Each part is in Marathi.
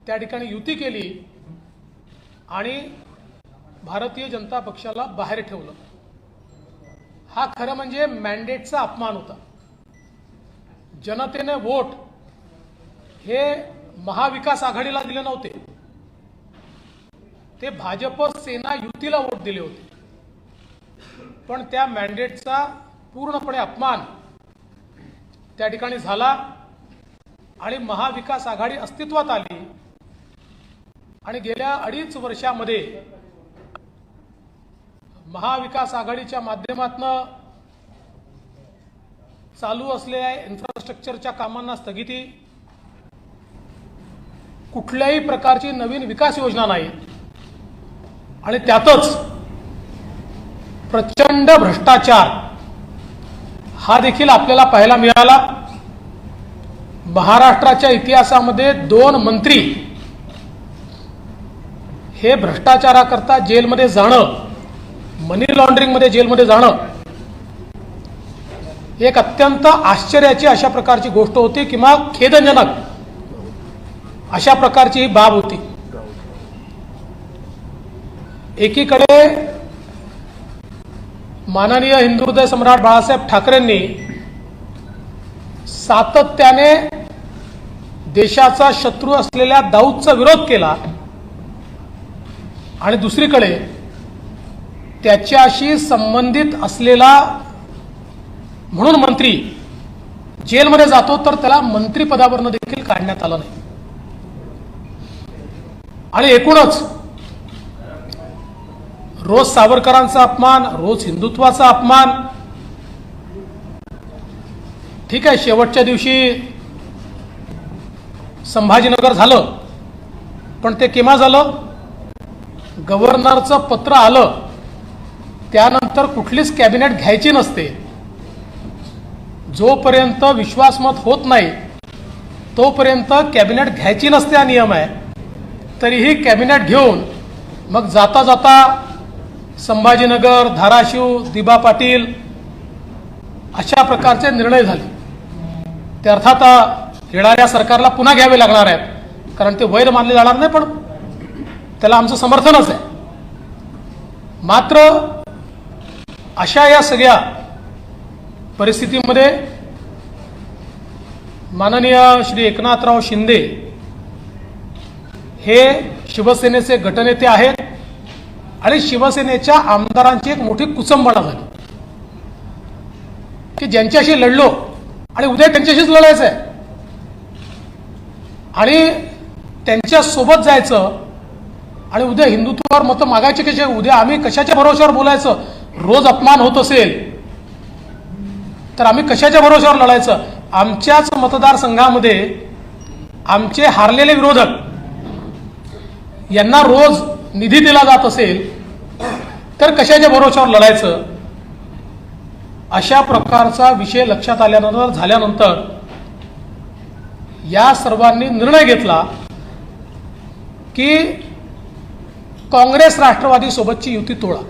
त्या ठिकाणी युती केली आणि भारतीय जनता पक्षाला बाहेर ठेवलं। हा खरं म्हणजे मॅन्डेटचा अपमान होता। जनतेने वोट हे महाविकास आघाडीला दिले नव्हते, ते भाजप सेना युतीला वोट दिले होते। पण त्या मॅन्डेटचा पूर्णपणे अपमान त्या ठिकाणी झाला आणि महाविकास आघाडी अस्तित्वात आली आणि गेल्या 2.5 वर्षामध्ये महाविकास आघाडीच्या माध्यमातून चालू असलेल्या इन्फ्रास्ट्रक्चरच्या कामांना स्थगिती, कुठल्याही प्रकारची नवीन विकास योजना नाही आणि त्यातच प्रचंड भ्रष्टाचार हा देखील आपल्याला पाहायला मिळाला। महाराष्ट्राच्या इतिहासामध्ये 2 मंत्री हे भ्रष्टाचाराकरता जेलमध्ये जाणं, मनी लॉन्ड्रिंग मध्ये जेलमध्ये जाणं एक अत्यंत आश्चर्याची अशा प्रकारची गोष्ट होती किंवा खेदजनक अशा प्रकारची ही बाब होती। एकीकडे माननीय हिंदुहृदय सम्राट बाळासाहेब ठाकरेंनी सातत्याने देशाचा शत्रू असलेल्या दाऊदचा विरोध केला आणि दुसरीकडे त्याच्याशी संबंधित असलेला म्हणून मंत्री जेलमध्ये जातो तर त्याला मंत्रिपदावरून देखील काढण्यात आलं नाही। आणि एकूणच रोज सावरकरांचा अपमान, रोज हिंदुत्वाचा अपमान। ठीक आहे, शेवटच्या दिवशी संभाजीनगर झालं, पण ते केव्हा झालं? गव्हर्नरचं पत्र आलं त्यानंतर कुठलीच कॅबिनेट घ्यायची नसते। जोपर्यंत विश्वासमत होत नाही तोपर्यंत कॅबिनेट घ्यायची नसते हा नियम आहे। तरीही कॅबिनेट घेऊन मग जाता जाता संभाजीनगर, धाराशिव, दिबा पाटील अशा प्रकारचे निर्णय झाले। ते अर्थात येणाऱ्या सरकारला पुन्हा घ्यावे लागणार आहेत, कारण ते वैध मानले जाणार नाही, पण त्याला आमचं समर्थनच आहे। मात्र अशा या सगळ्या परिस्थितीमध्ये माननीय श्री एकनाथराव शिंदे हे शिवसेनेचे गटनेते आहेत आणि शिवसेनेच्या आमदारांची एक मोठी कुचंबणा झाली की ज्यांच्याशी लढलो आणि उद्या त्यांच्याशीच लढायचं आहे आणि त्यांच्या सोबत जायचं आणि उद्या हिंदुत्वावर मतं मागायचे कसे, उद्या आम्ही कशाच्या भरोश्यावर बोलायचं? रोज अपमान होत असेल तर आम्ही कशाच्या भरोश्यावर लढायचं? आमच्याच मतदारसंघामध्ये आमचे हारलेले विरोधक यांना रोज निधी दिला जात असेल तर कशाच्या भरोश्यावर लढायचं? अशा प्रकारचा विषय लक्षात आल्यानंतर झाल्यानंतर या सर्वांनी निर्णय घेतला की काँग्रेस राष्ट्रवादी सोबतची युती तोडा।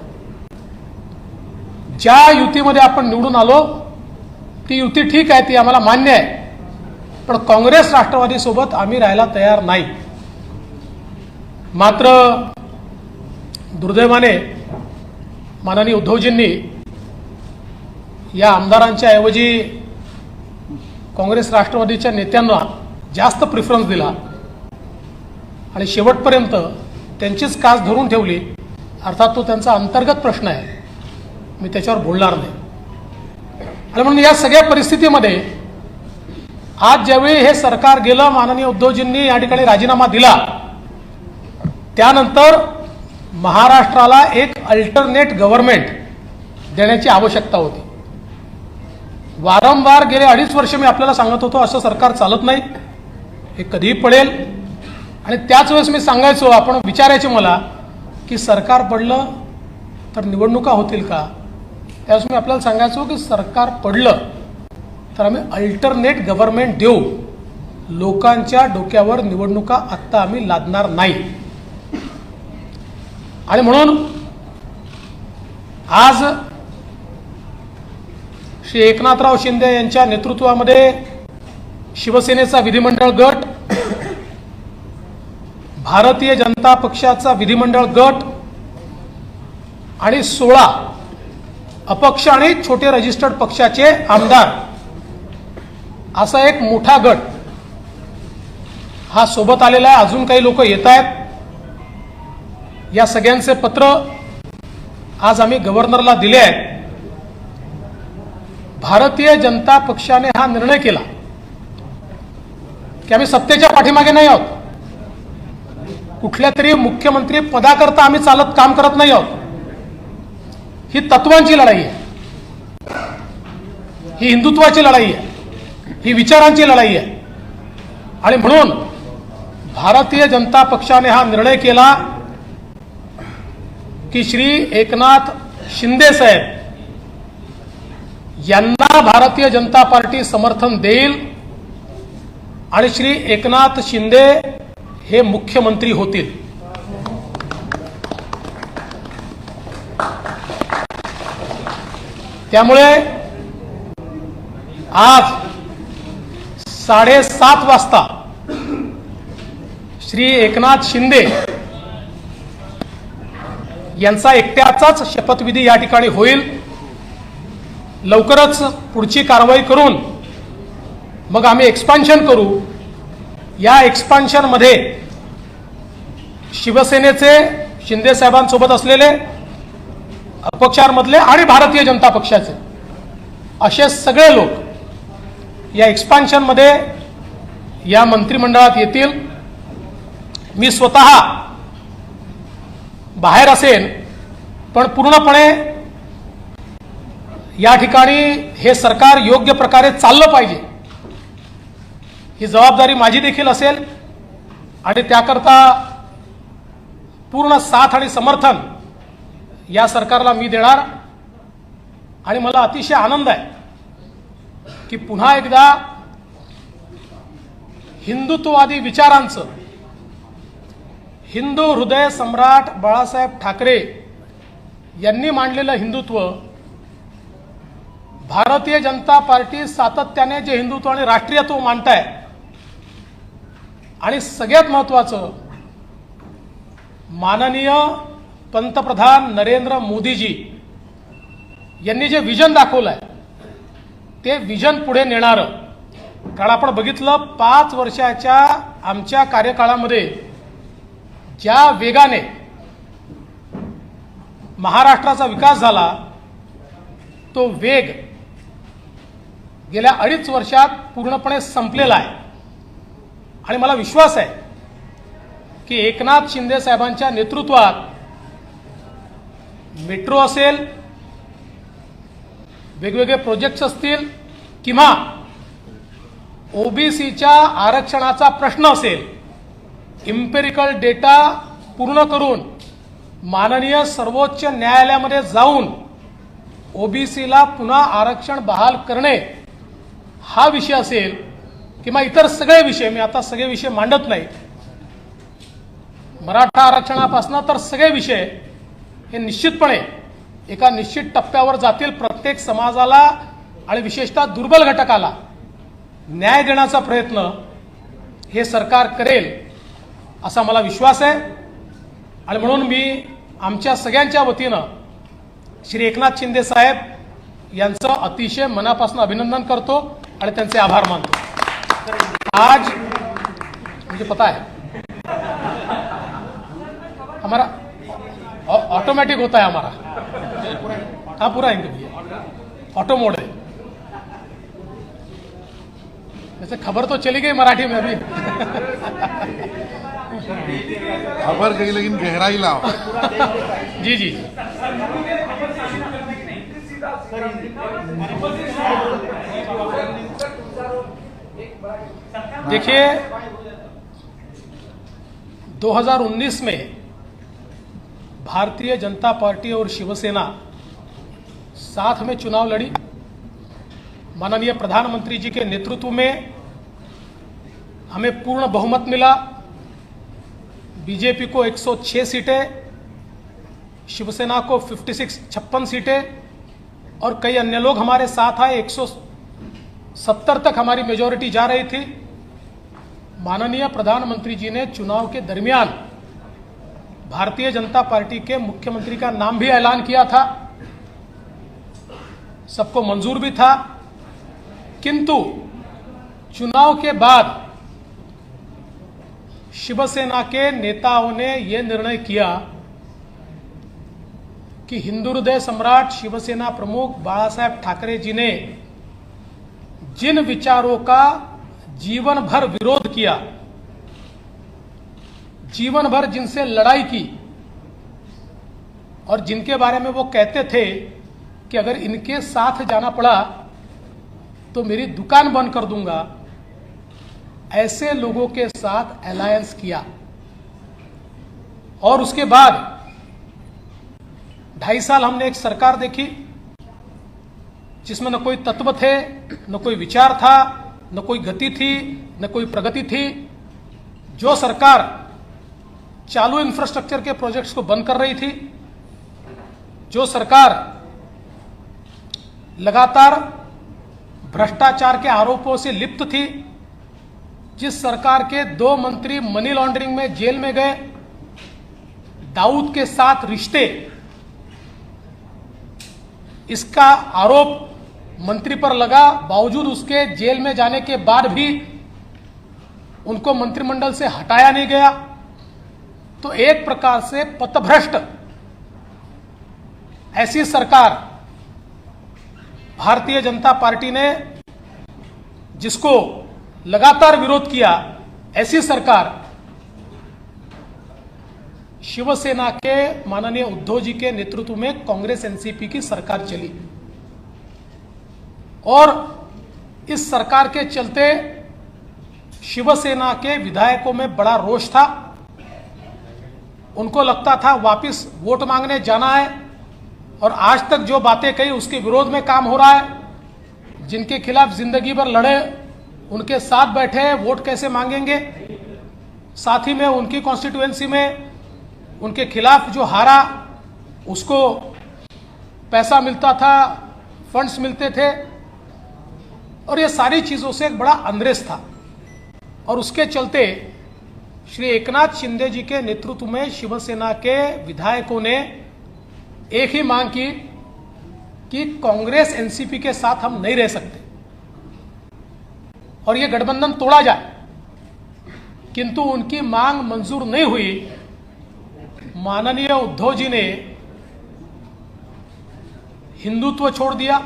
ज्या युतीमध्ये आपण निवडून आलो ती युती ठीक आहे, ती आम्हाला मान्य आहे, पण काँग्रेस राष्ट्रवादी सोबत आम्ही राहायला तयार नाही। मात्र दुर्दैवाने माननीय उद्धवजींनी या आमदारांच्या ऐवजी काँग्रेस राष्ट्रवादीच्या नेत्यांना जास्त प्रिफरन्स दिला आणि शेवटपर्यंत त्यांचीच कास धरून ठेवली। अर्थात तो त्यांचा अंतर्गत प्रश्न आहे, मी त्याच्यावर बोलणार नाही। आणि म्हणून या सगळ्या परिस्थितीमध्ये आज ज्यावेळी हे सरकार गेलं, माननीय उद्धवजींनी या ठिकाणी राजीनामा दिला, त्यानंतर महाराष्ट्राला एक अल्टरनेट गव्हर्नमेंट देण्याची आवश्यकता होती। वारंवार गेले 2.5 वर्ष मी आपल्याला सांगत होतो असं सरकार चालत नाही, हे कधीही पडेल। आणि त्याच वेळेस मी सांगायचो, आपण विचारायचे मला की सरकार पडलं तर निवडणुका होतील का? त्यावेळेस मी आपल्याला सांगायचो की सरकार पडलं तर आम्ही अल्टरनेट गव्हर्नमेंट देऊ, लोकांच्या डोक्यावर निवडणुका आत्ता आम्ही लादणार नाही। आणि म्हणून आज श्री एकनाथराव शिंदे यांच्या नेतृत्वामध्ये शिवसेनेचा विधिमंडळ गट भारतीय जनता पक्षाचा विधिमंडळ गट आणि 16 अपक्ष आणि छोटे रजिस्टर्ड पक्षाचे आमदार असा एक मोठा गट हा सोबत आलेला आहे. अजून काही लोक येत आहेत. या सगळ्यांचे पत्र आज आम्ही गव्हर्नरला दिले आहेत. भारतीय जनता पक्षाने हा निर्णय केला की आम्ही सत्तेच्या पाठीमागे नाही आहोत. कुठल्या तरी मुख्यमंत्री पदाकरता आम्ही चालत काम करत नाही आहोत. ही तत्वांची लढाई आहे, ही हिंदुत्वाची लढाई आहे, ही विचारांची लढाई आहे. आणि म्हणून भारतीय जनता पक्षाने हा निर्णय केला की श्री एकनाथ शिंदे साहेब यांना भारतीय जनता पार्टी समर्थन देईल आणि श्री एकनाथ शिंदे हे मुख्यमंत्री होतील. त्यामुळे आज 7:30 वाजता श्री एकनाथ शिंदे यांचा एकट्याचाच शपथविधी या ठिकाणी होईल. लवकरच पुढची कारवाई करून मग आम्ही एक्सपान्शन करू. या एक्सपान्शन मध्ये शिवसेनेचे शिंदे साहेबांसोबत असलेले अपक्षांमधले आणि भारतीय जनता पक्षाचे असे सगळे लोक या एक्सपान्शन मध्ये या मंत्रिमंडळात येतील. मी स्वतः बाहेर असेन, पण पूर्णपणे या ठिकाणी हे सरकार योग्य प्रकारे चाललं पाहिजे ही जबाबदारी माझी देखील असेल आणि त्याकरता पूर्ण साथ आणि समर्थन या सरकारला मी देणार. आणि मला अतिशय आनंद आहे की पुन्हा एकदा हिंदुत्ववादी विचारांचं हिंदू हृदय सम्राट बाळासाहेब ठाकरे यांनी मांडलेलं हिंदुत्व भारतीय जनता पार्टी सातत्याने जे हिंदुत्व आणि राष्ट्रीयत्व मानताय आणि सगळ्यात महत्त्वाचं माननीय पंतप्रधान नरेंद्र मोदीजी यांनी जे विजन दाखवलंय ते विजन पुढे नेणारं. कारण आपण बघितलं 5 वर्षाच्या आमच्या कार्यकाळामध्ये ज्या वेगाने महाराष्ट्राचा विकास झाला तो वेग गेल्या 2.5 वर्षात पूर्णपणे संपलेला आहे. आणि मला विश्वास आहे की एकनाथ शिंदे साहेबांच्या नेतृत्वात मेट्रो असेल, वेगवेगळे प्रोजेक्ट्स असतील किंवा ओबीसीच्या आरक्षणाचा प्रश्न असेल, इम्पेरिकल डेटा पूर्ण करून माननीय सर्वोच्च न्यायालयामध्ये जाऊन ओबीसीला पुन्हा आरक्षण बहाल करणे हा विषय असेल किंवा इतर सगळे विषय, मी आता सगळे विषय मांडत नाही, मराठा आरक्षणापासून तर सगळे विषय हे निश्चितपणे एका निश्चित टप्प्यावर जातील. प्रत्येक समाजाला आणि विशेषतः दुर्बल घटकाला न्याय देण्याचा प्रयत्न हे सरकार करेल असा मला विश्वास आहे. आणि म्हणून मी आमच्या सगळ्यांच्या वतीनं श्री एकनाथ शिंदे साहेब यांचं अतिशय मनापासून अभिनंदन करतो आणि त्यांचे आभार मानतो. आज मुझे पता है हमारा ऑटोमेटिक होता है हमारा, हाँ पूरा इनके भैया ऑटो मोड है. वैसे खबर तो चली गई मराठी में भी खबर गई लेकिन गहराई लाओ. जी जी देखिए 2019 में भारतीय जनता पार्टी और शिवसेना साथ में चुनाव लड़ी. माननीय प्रधानमंत्री जी के नेतृत्व में हमें पूर्ण बहुमत मिला. बीजेपी को 106 सीटें, शिवसेना को 56 सीटें और कई अन्य लोग हमारे साथ आए. 170 तक हमारी मेजॉरिटी जा रही थी. माननीय प्रधानमंत्री जी ने चुनाव के दरमियान भारतीय जनता पार्टी के मुख्यमंत्री का नाम भी ऐलान किया था, सबको मंजूर भी था, किंतु चुनाव के बाद शिवसेना के नेताओं ने यह निर्णय किया कि हिंदू हृदय सम्राट शिवसेना प्रमुख बाला साहेब ठाकरे जी ने जिन विचारों का जीवन भर विरोध किया, जीवन भर जिनसे लड़ाई की और जिनके बारे में वो कहते थे कि अगर इनके साथ जाना पड़ा तो मेरी दुकान बंद कर दूंगा, ऐसे लोगों के साथ अलायंस किया। और उसके बाद 2.5 साल हमने एक सरकार देखी जिसमें न कोई तत्व थे, न कोई विचार था, न कोई गति थी, न कोई प्रगति थी। जो सरकार चालू इंफ्रास्ट्रक्चर के प्रोजेक्ट्स को बंद कर रही थी, जो सरकार लगातार भ्रष्टाचार के आरोपों से लिप्त थी, जिस सरकार के 2 मंत्री मनी लॉन्ड्रिंग में जेल में गए, दाऊद के साथ रिश्ते, इसका आरोप मंत्री पर लगा, बावजूद उसके जेल में जाने के बाद भी उनको मंत्रिमंडल से हटाया नहीं गया। तो एक प्रकार से पथभ्रष्ट ऐसी सरकार भारतीय जनता पार्टी ने, जिसको लगातार विरोध किया, ऐसी सरकार शिवसेना के माननीय उद्धव जी के नेतृत्व में कांग्रेस एनसीपी की सरकार चली। और इस सरकार के चलते शिवसेना के विधायकों में बड़ा रोष था। उनको लगता था वापस वोट मांगने जाना है, और आज तक जो बातें कही उसके विरोध में काम हो रहा है। जिनके खिलाफ जिंदगी भर लड़े उनके साथ बैठे, वोट कैसे मांगेंगे? साथ ही में उनकी कॉन्स्टिट्यूएंसी में उनके खिलाफ जो हारा उसको पैसा मिलता था, फंड्स मिलते थे, और ये सारी चीजों से एक बड़ा अनरेस था। और उसके चलते श्री एकनाथ शिंदे जी के नेतृत्व में शिवसेना के विधायकों ने एक ही मांग की कि कांग्रेस एनसीपी के साथ हम नहीं रह सकते और ये गठबंधन तोड़ा जाए। किंतु उनकी मांग मंजूर नहीं हुई। माननीय उद्धव जी ने हिंदुत्व छोड़ दिया,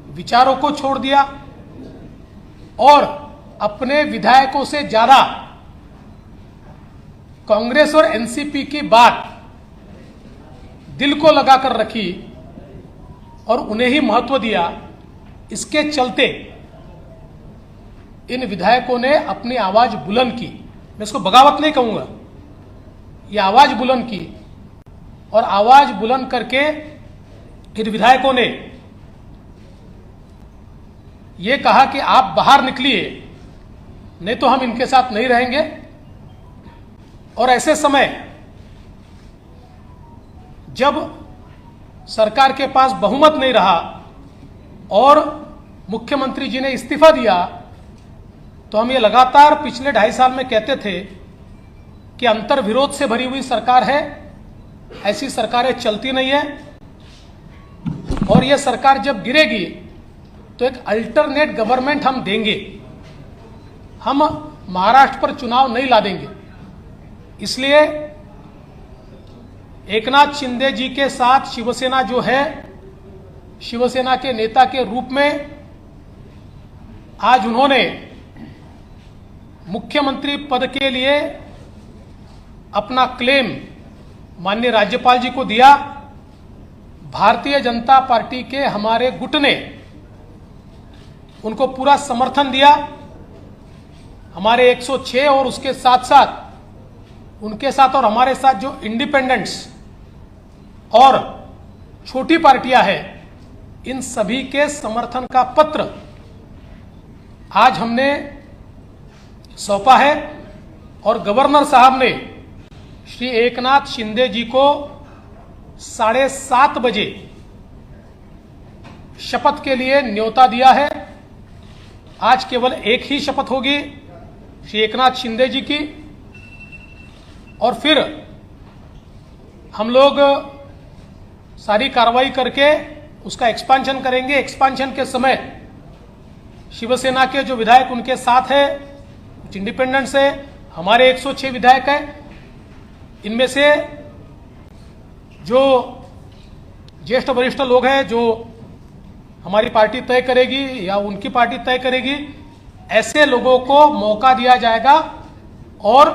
विचारों को छोड़ दिया, और अपने विधायकों से ज्यादा कांग्रेस और एनसीपी की बात दिल को लगाकर रखी और उन्हें ही महत्व दिया। इसके चलते इन विधायकों ने अपनी आवाज बुलंद की। मैं इसको बगावत नहीं कहूंगा, ये आवाज बुलंद की, और आवाज बुलंद करके इन विधायकों ने ये कहा कि आप बाहर निकलिए, नहीं तो हम इनके साथ नहीं रहेंगे। और ऐसे समय जब सरकार के पास बहुमत नहीं रहा और मुख्यमंत्री जी ने इस्तीफा दिया, तो हम ये लगातार पिछले 2.5 साल में कहते थे कि अंतर्विरोध से भरी हुई सरकार है, ऐसी सरकारें चलती नहीं है, और ये सरकार जब गिरेगी तो एक अल्टरनेट गवर्नमेंट हम देंगे, हम महाराष्ट्र पर चुनाव नहीं ला देंगे। इसलिए एकनाथ शिंदे जी के साथ शिवसेना जो है, शिवसेना के नेता के रूप में आज उन्होंने मुख्यमंत्री पद के लिए अपना क्लेम माननीय राज्यपाल जी को दिया। भारतीय जनता पार्टी के हमारे गुट ने उनको पूरा समर्थन दिया। हमारे 106 और उसके साथ साथ उनके साथ और हमारे साथ जो इंडिपेंडेंट्स और छोटी पार्टियां हैं, इन सभी के समर्थन का पत्र आज हमने सौंपा है, और गवर्नर साहब ने श्री एकनाथ शिंदे जी को 7:30 बजे शपथ के लिए न्योता दिया है। आज केवल एक ही शपथ होगी श्री एकनाथ शिंदे जी की, और फिर हम लोग सारी कार्रवाई करके उसका एक्सपांशन करेंगे। एक्सपांशन के समय शिवसेना के जो विधायक उनके साथ है, कुछ इंडिपेंडेंट्स है, हमारे 106 विधायक हैं, इनमें से जो ज्येष्ठ वरिष्ठ लोग हैं जो हमारी पार्टी तय करेगी या उनकी पार्टी तय करेगी, ऐसे लोगों को मौका दिया जाएगा और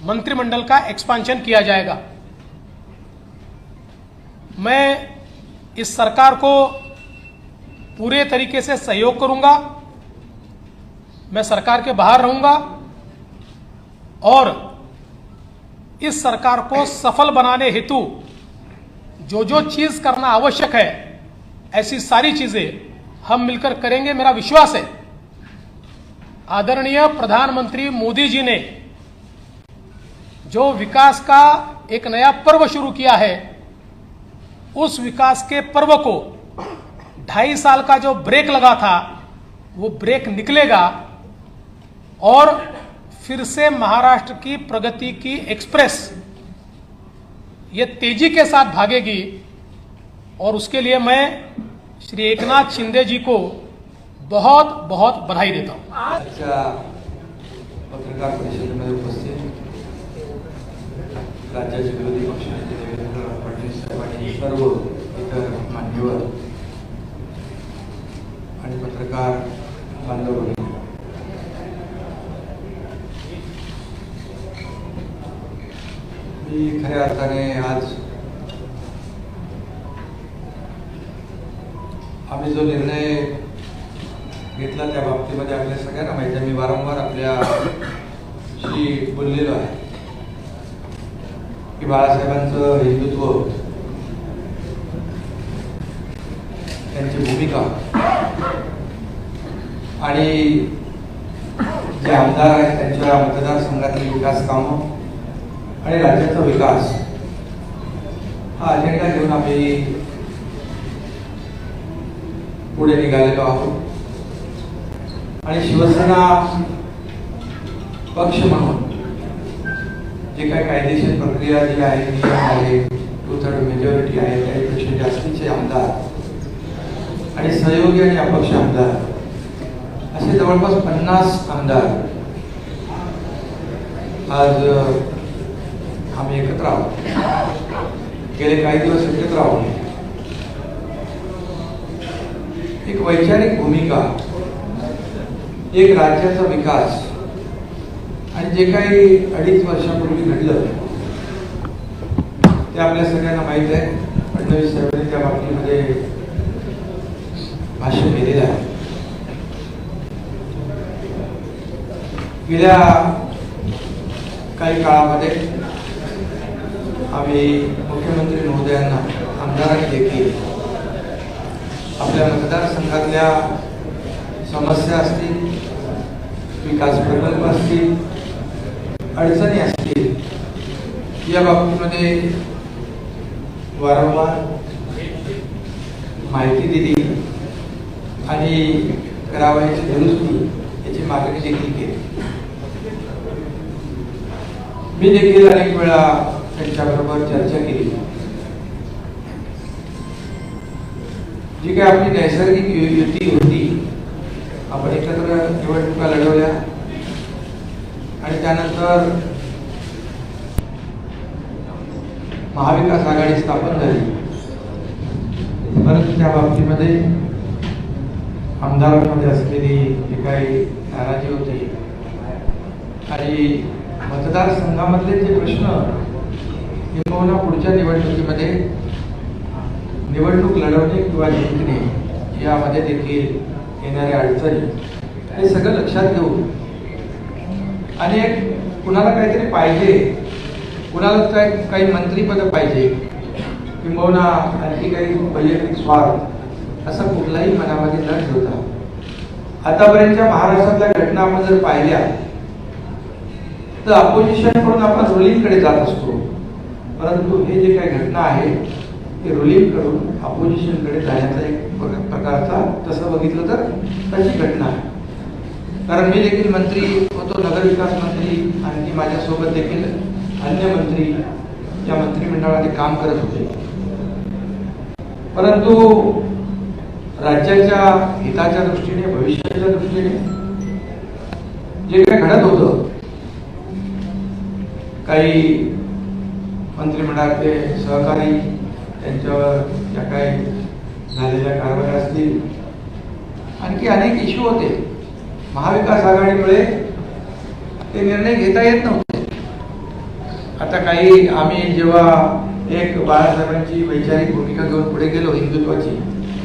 मंत्रिमंडल का एक्सपांशन किया जाएगा। मैं इस सरकार को पूरे तरीके से सहयोग करूंगा, मैं सरकार के बाहर रहूंगा और इस सरकार को सफल बनाने हेतु जो जो चीज करना आवश्यक है, ऐसी सारी चीजें हम मिलकर करेंगे। मेरा विश्वास है आदरणीय प्रधानमंत्री मोदी जी ने जो विकास का एक नया पर्व शुरू किया है, उस विकास के पर्व को 2.5 साल का जो ब्रेक लगा था वो ब्रेक निकलेगा और फिर से महाराष्ट्र की प्रगति की एक्सप्रेस ये तेजी के साथ भागेगी। और उसके लिए मैं श्री एकनाथ शिंदे जी को बहुत बहुत बधाई देता हूं। आजच्या पत्रकार परिषदेमध्ये उपस्थित राज्याचे विरोधी पक्षनेते देवेंद्र फडणवीस साहेब आणि सर्व इतर मान्यवर आणि पत्रकार बांधव, मी खऱ्या अर्थाने आज आम्ही जो निर्णय घेतला त्या बाबतीमध्ये आपल्या सगळ्यांना माहिती आहे। मी वारंवार आपल्याशी बोललेलो आहे की बाळासाहेबांचं हिंदुत्व, त्यांची भूमिका आणि जे आमदार आहेत त्यांच्या मतदारसंघातील विकास कामं आणि राज्याचा विकास हा अजेंडा घेऊन आम्ही पुढे निघालेलो आहोत। आणि शिवसेना पक्ष म्हणून जे काही कायदेशीर प्रक्रिया जी आहे, नियम आहे, 2/3 मेजॉरिटी आहे, त्यापेक्षा जास्तीचे आमदार आणि सहयोगी आणि अपक्ष आमदार असे जवळपास 50 आमदार आज आम्ही एकत्र आहोत। गेले काही दिवस एकत्र आहोत। एक वैचारिक भूमिका, एक राज्याचा विकास आणि जे काही 2.5 वर्षापूर्वी घडलं ते आपल्या सगळ्यांना माहित आहे। फडणवीस साहेबांनी त्या बाबतीमध्ये भाषण केलेलं आहे। गेल्या काही काळामध्ये आम्ही मुख्यमंत्री महोदयांना, आमदारांनी देखील आपल्या मतदारसंघातल्या समस्या असतील, विकास प्रकल्प असतील, अडचणी असतील, या बाबतीमध्ये वारंवार माहिती दिली आणि करावयाची दुरुस्ती याची मागणी देखील केली। मी देखील अनेक वेळा त्यांच्याबरोबर चर्चा केली। जी काही आपली नैसर्गिक युती होती, आपण एकत्र निवडणुका लढवल्या आणि त्यानंतर महाविकास आघाडी स्थापन झाली, परंतु त्या बाबतीमध्ये आमदारांमध्ये असलेली जी काही नाराजी होती आणि मतदारसंघामधले जे प्रश्न किंवा पुढच्या निवडणुकीमध्ये निवडणूक लढवणे किंवा जिंकणे यामध्ये देखील येणाऱ्या अडचणी, हे सगळं लक्षात घेऊन आणि कुणाला काहीतरी पाहिजे, कुणाला काही मंत्रीपद पाहिजे किंवा आणखी काही वैयक्तिक स्वार्थ असा कुठलाही मनामध्ये न ठेवता आतापर्यंतच्या महाराष्ट्रातल्या घटना आपण जर पाहिल्या तर अपोजिशन कडून आपण रुलिंग कडे जात असतो, परंतु हे जे काही घटना आहे ते रुलिंग कडून अपोजिशन कडे जाण्याचा एक प्रकारचा, तसं बघितलं तर तशी घटना आहे। कारण मी देखील मंत्री होतो, नगरविकास मंत्री, आणखी माझ्यासोबत देखील अन्य मंत्री या मंत्रिमंडळामध्ये काम करत होते. परंतु राज्याच्या हिताच्या दृष्टीने, भविष्याच्या दृष्टीने जे काही घडत होतं, काही मंत्रिमंडळातले सहकारी त्यांच्यावर ज्या काही झालेल्या कारवाया असतील, आणखी अनेक इश्यू होते. महाविकास आघाडीमुळे ते निर्णय घेता येत नव्हते. आता काही आम्ही जेव्हा एक बाळासाहेबांची वैचारिक भूमिका घेऊन पुढे गेलो हिंदुत्वाची,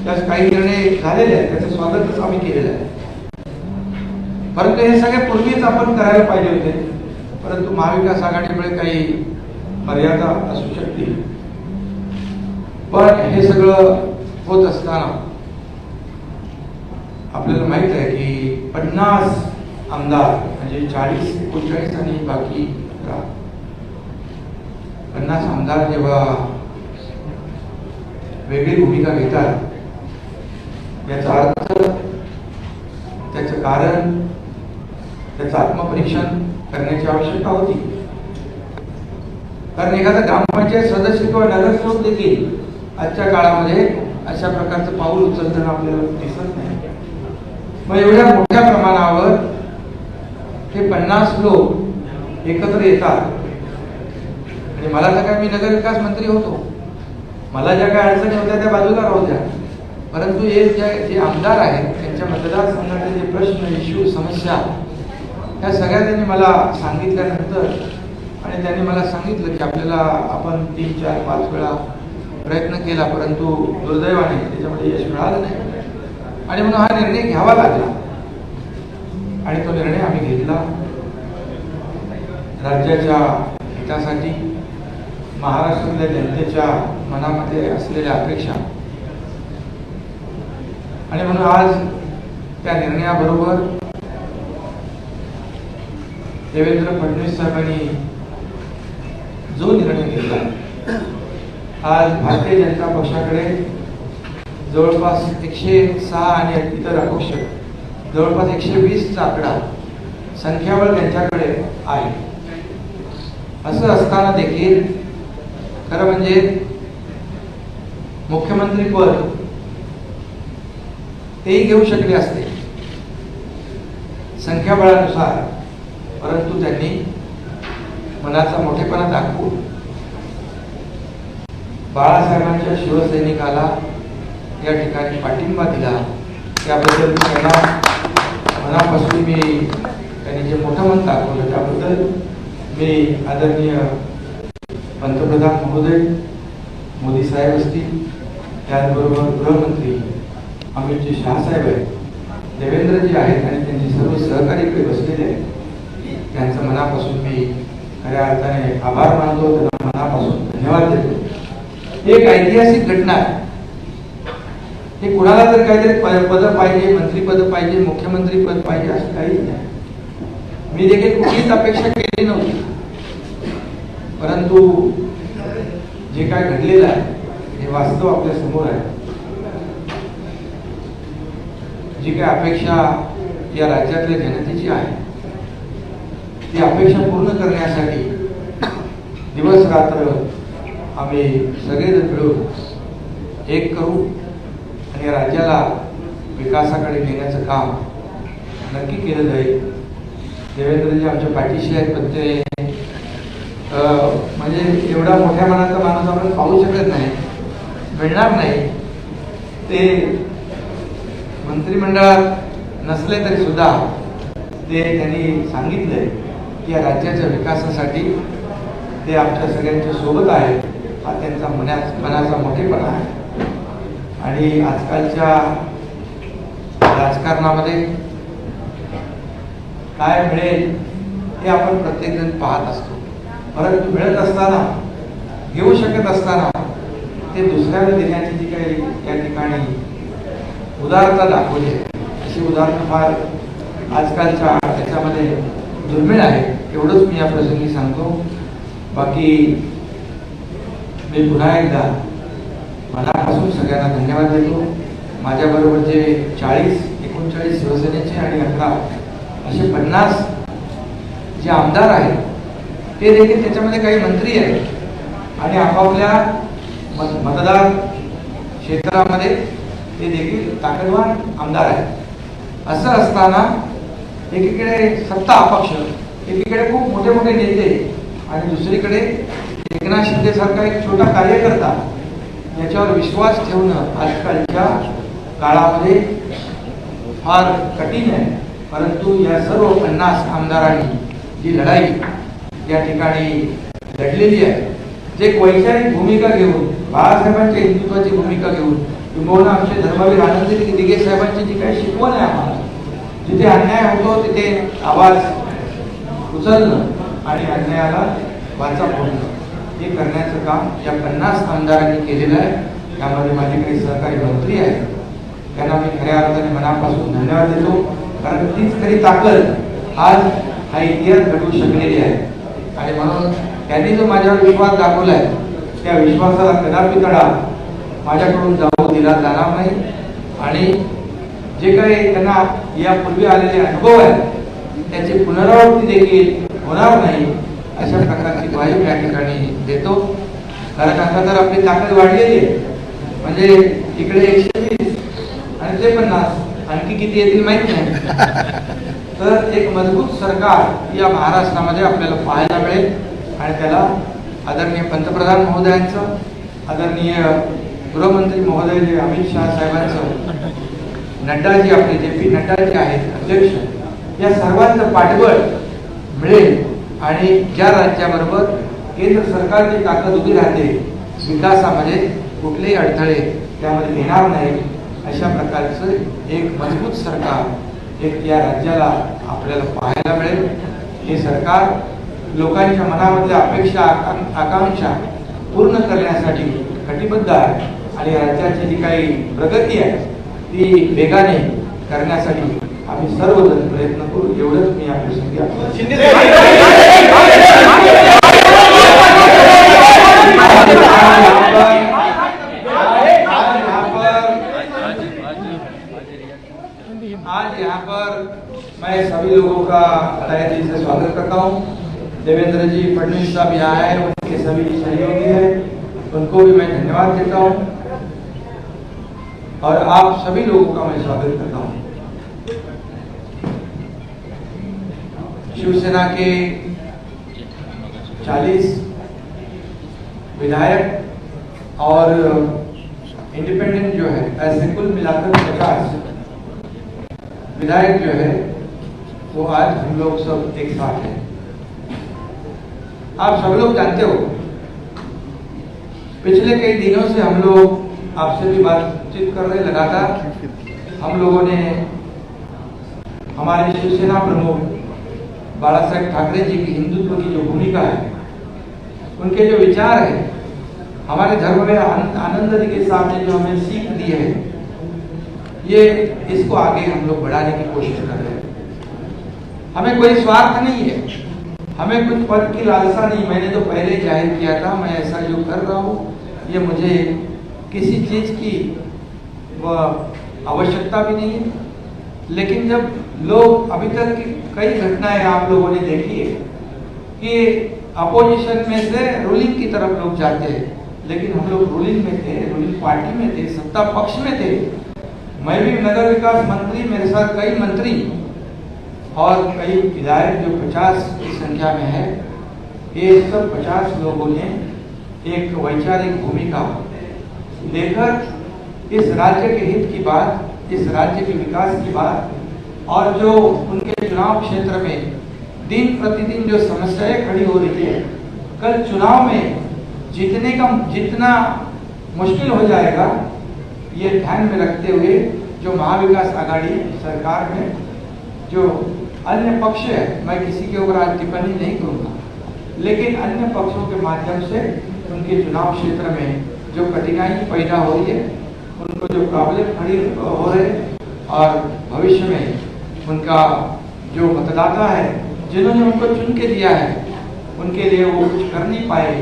त्यास काही निर्णय झालेले आहेत, त्याचं स्वागतच आम्ही केलेलं आहे. परंतु हे सगळे पूर्वीच आपण करायला पाहिजे होते. परंतु महाविकास आघाडीमुळे काही मर्यादा असू शकतील. पण हे सगळं होत असताना आपल्याला माहित आहे की 50 आमदार म्हणजे 40, 39 आणि बाकी 50 आमदार जेव्हा वेगळी भूमिका घेतात, याचा अर्थ, त्याचं कारण, त्याचं आत्मपरीक्षण करण्याची आवश्यकता होती. कारण एखादा ग्रामपंचायत सदस्य किंवा नगरसेवक देखील आजच्या काळामध्ये अशा प्रकारचं पाऊल उचलताना आपल्याला दिसत नाही. मग एवढ्या मोठ्या प्रमाणावर हे 50 लोक एकत्र येतात. आणि मला तर काय, मी नगरविकास मंत्री होतो, मला ज्या काही अडचणी होत्या त्या बाजूला राहू द्या. परंतु हे जे आमदार आहेत त्यांच्या मतदारसंघातले जे प्रश्न, इश्यू, समस्या, ह्या सगळ्या त्यांनी मला सांगितल्यानंतर, आणि त्यांनी मला सांगितलं की आपल्याला आपण 3, 4, 5 वेळा प्रयत्न केला, परंतु दुर्दैवाने त्याच्यामध्ये यश मिळालं नाही. आणि म्हणून हा निर्णय घ्यावा लागला. आणि तो निर्णय आम्ही घेतला राज्याच्या हितासाठी, महाराष्ट्रातल्या जनतेच्या मनामध्ये असलेल्या अपेक्षा. आणि म्हणून आज त्या निर्णयाबरोबर देवेंद्र फडणवीस साहेबांनी जो निर्णय घेतला, आज भारतीय जनता पक्षाकडे जवळपास 106 आणि इतर अपक्ष जवळपास 120चा आकडा, संख्याबळ त्यांच्याकडे आहे. असं असताना देखील खरं म्हणजे मुख्यमंत्री पद तेही घेऊ शकले असते संख्याबळानुसार, परंतु त्यांनी मनाचा मोठेपणा दाखवून बाळासाहेबांच्या शिवसैनिकाला या ठिकाणी पाठिंबा दिला. त्याबद्दल त्यांना मनापासून मी, त्यांनी जे मोठं मन दाखवलं त्याबद्दल मी आदरणीय पंतप्रधान महोदय मोदी साहेब असतील, त्याचबरोबर गृहमंत्री अमितजी शहा साहेब आहेत, देवेंद्रजी आहेत आणि त्यांचे सर्व सहकारी इकडे बसलेले आहेत, त्यांचं मनापासून मी खऱ्या अर्थाने आभार मानतो, त्यांना मनापासून धन्यवाद देतो. ही एक ऐतिहासिक घटना आहे. हे कुणाला जर काहीतरी पद पाहिजे, मंत्रीपद पाहिजे, मुख्यमंत्री पद पाहिजे असं काहीच नाही. मी देखील कुठलीच अपेक्षा केली नव्हती. परंतु जे काय घडलेलं आहे हे वास्तव आपल्या समोर आहे. जी काय अपेक्षा या राज्यातल्या जनतेची आहे, ती अपेक्षा पूर्ण करण्यासाठी दिवस रात्र आम्ही सगळेजण मिळून एक करू आणि राज्याला विकासाकडे नेण्याचं काम नक्की केलं जाईल. देवेंद्रजी आमच्या पाठीशी आहेत, पण ते म्हणजे एवढा मोठ्या मनाचा माणूस आपण पाहू शकत नाही, मिळणार नाही. ते मंत्रिमंडळात नसले तरी सुद्धा ते त्यांनी सांगितलंय की या राज्याच्या विकासासाठी ते आमच्या सगळ्यांच्या सोबत आहेत. हा त्यांचा मनाचा मोठेपणा आहे. आणि आजकालच्या राजकारणामध्ये काय मिळेल हे आपण प्रत्येकजण पाहत असतो. परंतु मिळत असताना, घेऊ शकत असताना ते दुसऱ्याला देण्याची जी काही या ठिकाणी उदारता दाखवली आहे, अशी उदाहरणं फार आजकालच्या त्याच्यामध्ये दुर्मिळ आहे. एवढंच मी या प्रसंगी सांगतो. बाकी मी पुन्हा एकदा मनापासून सगळ्यांना धन्यवाद देतो. माझ्याबरोबर जे 39 शिवसेनेचे आणि 11 असे 50 जे आमदार आहेत ते देखील, त्याच्यामध्ये काही मंत्री आहेत आणि आपापल्या मतदार क्षेत्रामध्ये ते देखील ताकदवान आमदार आहेत. असं असताना एकीकडे सत्ता अपक्ष, एकीकडे खूप मोठे मोठे नेते आणि दुसरीकडे एकनाथ शिंदे सारखा एक छोटा कार्यकर्ता, याच्यावर विश्वास ठेवणं आजकालच्या काळामध्ये फार कठीण आहे. परंतु या सर्व 50 आमदारांनी जी लढाई या ठिकाणी लढलेली आहे, जे एक वैचारिक भूमिका घेऊन, बाळासाहेबांच्या हिंदुत्वाची भूमिका घेऊन, किंबहुना आमचे धर्मवीर आनंद दिघे साहेबांची जी काही शिकवण आहे आम्हाला, जिथे अन्याय होतो तिथे आवाज उचलणं आणि अन्यायाला वाचा फोडणं, हे करण्याचं काम या 50 आमदारांनी केलेलं आहे. त्यामध्ये माझे काही सहकारी मंत्री आहेत, त्यांना मी खऱ्या अर्थाने मनापासून धन्यवाद देतो. कारण तीच खरी ताकद आज हा इतिहास घडवू शकलेली आहे. आणि म्हणून त्यांनी जो माझ्यावर विश्वास दाखवलाय, त्या विश्वासाला कदापि तडा माझ्याकडून जाऊ दिला जाणार नाही. आणि जे काही त्यांना यापूर्वी आलेले अनुभव आहेत त्याची पुनरावृत्ती देखील होणार नाही, अशा प्रकारची ग्वाही या ठिकाणी देतो. कारण आता तर आपली ताकद वाढलेली आहे, म्हणजे इकडे 120 आणि ते 50, आणखी किती येतील माहित नाही. तर एक मजबूत सरकार या महाराष्ट्रामध्ये आपल्याला पाहायला मिळेल. आणि त्याला आदरणीय पंतप्रधान महोदयांचं, आदरणीय गृहमंत्री महोदय जे अमित शहा साहेबांचं, नड्डाजी आपले JP नड्डा जे आहेत अध्यक्ष, या सर्वांचं पाठबळ मिळेल. आणि ज्या राज्याबरोबर केंद्र सरकारची ताकद उभी राहते विकासामध्ये, कुठलेही अडथळे त्यामध्ये येणार नाही, अशा प्रकारचं एक मजबूत सरकार एक या राज्याला आपल्याला पाहायला मिळेल. हे सरकार लोकांच्या मनामधल्या अपेक्षा आकांक्षा पूर्ण करण्यासाठी कटिबद्ध आहे. आणि राज्याची जी काही प्रगती आहे ती वेगाने करण्यासाठी आम्ही सर्वजण प्रयत्न करू, एवढंच मी आपल्या संधी आज यहाँ पर मैं सभी लोगों का तहे दिल से स्वागत करता हूँ. देवेंद्र जी फडणवीस साहब यहाँ आए, उनके सभी सहयोगी हैं, उनको भी मैं धन्यवाद देता हूँ. और आप सभी लोगों का मैं स्वागत करता हूँ. शिवसेना के 40 विधायक और इंडिपेंडेंट जो है, ऐसे कुल मिलाकर 50 विधायक जो है वो आज हम लोग सब एक साथ हैं. आप सब लोग जानते हो, पिछले कई दिनों से हम लोग आपसे भी बातचीत कर रहे लगातार. हम लोगों ने हमारे शिवसेना प्रमुख बाला साहेब ठाकरे जी की हिंदुत्व की जो भूमिका है, उनके जो विचार है, हमारे धर्मवीर आनंद जी के साथ ने जो हमें सीख दी है, ये इसको आगे हम लोग बढ़ाने की कोशिश कर रहे हैं. हमें कोई स्वार्थ नहीं है, हमें कुछ पद की लालसा नहीं. मैंने तो पहले जाहिर किया था, मैं ऐसा जो कर रहा हूँ ये मुझे किसी चीज की आवश्यकता भी नहीं है. लेकिन जब लोग अभी तक की कई घटनाएं आप लोगों ने देखी है कि अपोजिशन में से रूलिंग की तरफ लोग जाते हैं, लेकिन हम लोग रूलिंग में थे, रूलिंग पार्टी में थे, सत्ता पक्ष में थे. मैं भी नगर विकास मंत्री, मेरे साथ कई मंत्री और कई विधायक जो 50 की संख्या में है, ये सब 50 लोगों ने एक वैचारिक भूमिका लेकर इस राज्य के हित की बात, इस राज्य के विकास की बात, और जो उनके चुनाव क्षेत्र में दिन प्रतिदिन जो समस्याएं खड़ी हो रही है, कल चुनाव में जीतने का जितना मुश्किल हो जाएगा, ये ध्यान में रखते हुए जो महाविकास आघाड़ी सरकार में जो अन्य पक्ष है, मैं किसी के ऊपर आज टिप्पणी नहीं करूंगा, लेकिन अन्य पक्षों के माध्यम से उनके चुनाव क्षेत्र में जो कठिनाई पैदा हो रही है, उनको जो प्रॉब्लम खड़ी हो रहे, और भविष्य में उनका जो मतदाता है जिन्होंने उनको चुन के दिया है, उनके लिए वो कुछ कर नहीं पाए,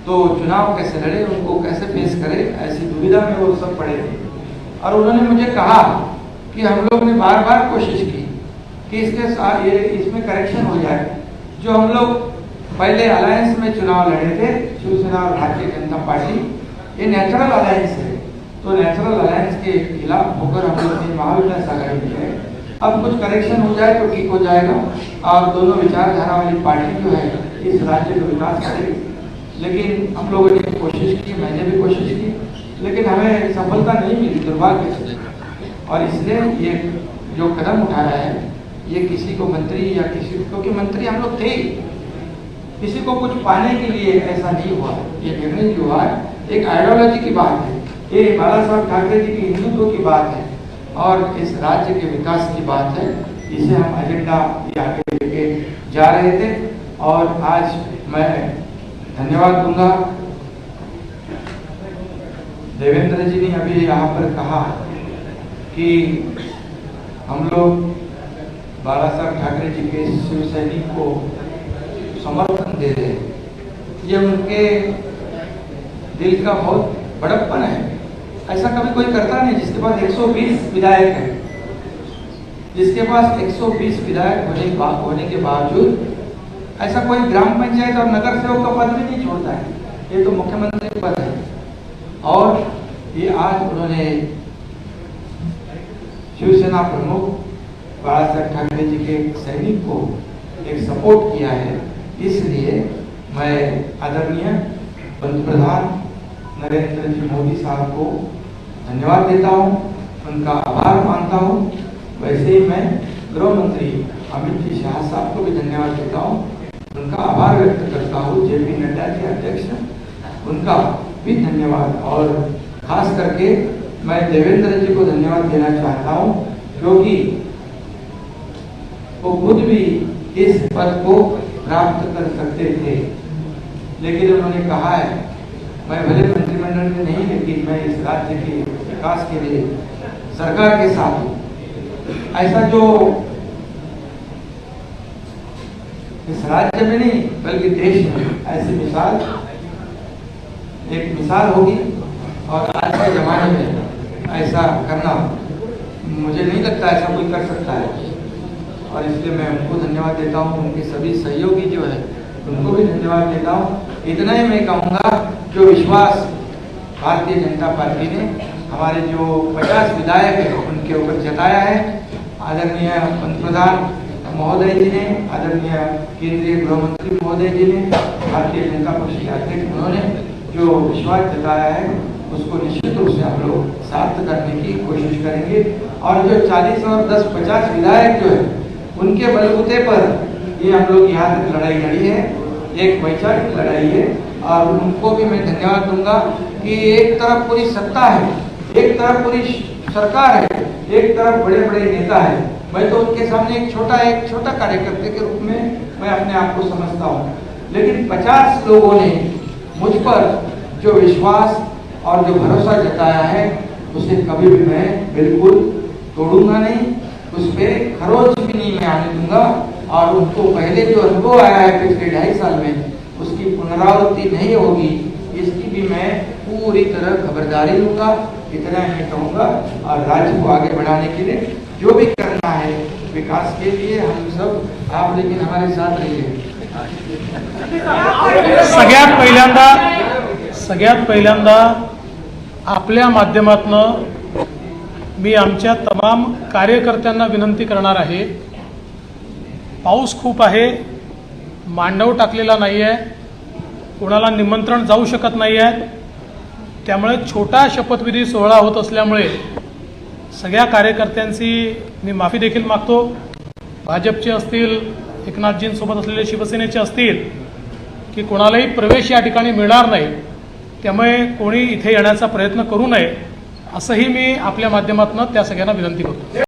तो चुनाव कैसे लड़े, उनको कैसे फेस करे, ऐसी दुविधा में वो सब पड़े थे. और उन्होंने मुझे कहा कि हम लोग ने बार बार कोशिश की कि इसके साथ ये इसमें करेक्शन हो जाए। जो हम लोग पहले अलायंस में चुनाव लड़े थे, शिवसेना और भारतीय जनता पार्टी, ये नेचुरल अलायंस है, तो नेचुरल अलायंस के खिलाफ होकर हम लोग ने महाविकास आघाड़ी में गए। अब कुछ करेक्शन हो जाए तो ठीक हो जाएगा और दोनों विचारधारा वाली पार्टी जो है इस राज्य का विकास करेगी। लेकिन हम लोगों ने कोशिश की, मैंने भी कोशिश की, लेकिन हमें सफलता नहीं मिली दुर्भाग्य से। और इसलिए ये जो कदम उठाया है ये किसी को मंत्री या किसी, क्योंकि मंत्री हम लोग थे, किसी को कुछ पाने के लिए ऐसा नहीं हुआ। ये निर्णय जो हुआ एक आइडियोलॉजी की बात है, ये बाला साहब ठाकरे जी की हिंदुत्व की बात है और इस राज्य के विकास की बात है। इसे हम एजेंडा आगे लेके जा रहे थे और आज मैं धन्यवाद दूंगा। देवेंद्र जी ने अभी यहाँ पर कहा कि हम लोग बाला साहब ठाकरे जी के शिव सैनिक को समर्थन दे रहे हैं। ये उनके दिल का बहुत बड़प्पन है। ऐसा कभी कोई करता नहीं जिसके पास 120 विधायक है, जिसके पास 120 विधायक होने के बावजूद ऐसा कोई ग्राम पंचायत और नगर सेवक का पद भी नहीं छोड़ता है। ये तो मुख्यमंत्री पद है और ये आज उन्होंने शिवसेना प्रमुख बाला साहब ठाकरे जी के सैनिक को एक सपोर्ट किया है। इसलिए मैं आदरणीय पंतप्रधान नरेंद्र जी मोदी साहब को धन्यवाद देता हूं, उनका आभार मानता हूं। वैसे ही मैं गृह मंत्री अमित जी शाह साहब को भी धन्यवाद देता हूं, उनका आभार व्यक्त करता हूं। जेपी नड्डा जी अध्यक्ष, उनका भी धन्यवाद। और खास करके मैं देवेंद्र जी को धन्यवाद देना चाहता हूं क्योंकि वो खुद भी इस पद को प्राप्त कर सकते थे, लेकिन उन्होंने कहा है मैं भले मंत्रिमंडल में नहीं, लेकिन मैं इस राज्य के विकास के लिए सरकार के साथ हूँ। ऐसा जो इस राज्य में नहीं बल्कि देश में ऐसी मिसाल, एक मिसाल होगी और आज के जमाने में ऐसा करना मुझे नहीं लगता ऐसा कोई कर सकता है। और इसलिए मैं उनको धन्यवाद देता हूँ, उनके सभी सहयोगी जो है उनको भी धन्यवाद देता हूँ। इतना ही मैं कहूँगा, जो विश्वास भारतीय जनता पार्टी ने हमारे जो 50 विधायक हैं उनके ऊपर जताया है, आदरणीय पंतप्रधान महोदय जी ने, आदरणीय केंद्रीय गृह मंत्री महोदय जी ने, भारतीय जनता पार्टी के अध्यक्ष उन्होंने जो विश्वास जताया है उसको निश्चित रूप से हम लोग सार्थ करने की कोशिश करेंगे। और जो 40 और 10-50 विधायक जो है उनके बलबूते पर ये हम लोग यहाँ तक लड़ाई लड़ी है, एक वैचारिक लड़ाई है। और उनको भी मैं धन्यवाद दूंगा कि एक तरफ पूरी सत्ता है, एक तरफ पूरी सरकार है, एक तरफ बड़े बड़े नेता है। मैं तो उनके सामने एक छोटा कार्यकर्ता के रूप में मैं अपने आप को समझता हूँ, लेकिन 50 लोगों ने मुझ पर जो विश्वास और जो भरोसा जताया है उसे कभी भी मैं बिल्कुल तोड़ूंगा नहीं, उस पर खरोच भी नहीं मैं आने दूंगा। और उनको पहले जो अनुभव आया है पिछले 2.5 साल में उसकी पुनरावृत्ति नहीं होगी, इसकी भी मैं पूरी तरह खबरदारी लूंगा। इतना मैं कहूँगा और राज्य को आगे बढ़ाने के लिए जो भी करना है विकास के लिए हम सब, आप लेकिन हमारे साथ रहिए। सगळ्यात पहिल्यांदा आपल्या माध्यमातून मी आमच्या तमाम कार्यकर्त्यांना विनंती करणार आहे, पाऊस खूप आहे, मांडव टाकलेला नाही आहे, कोणाला निमंत्रण जाऊ शकत नाही आहे, त्यामुळे छोटा शपथविधी सोहळा होत असल्यामुळे सगळ्या कार्यकर्त्यांची मी माफी देखील मागतो। भाजपचे असतील, एकनाथजींसोबत असलेले शिवसेनेचे असतील की कोणालाही प्रवेश या ठिकाणी मिळणार नाही, त्यामुळे कोणी इथे येण्याचा प्रयत्न करू नये असंही मी आपल्या माध्यमातून त्या सगळ्यांना विनंती करतो।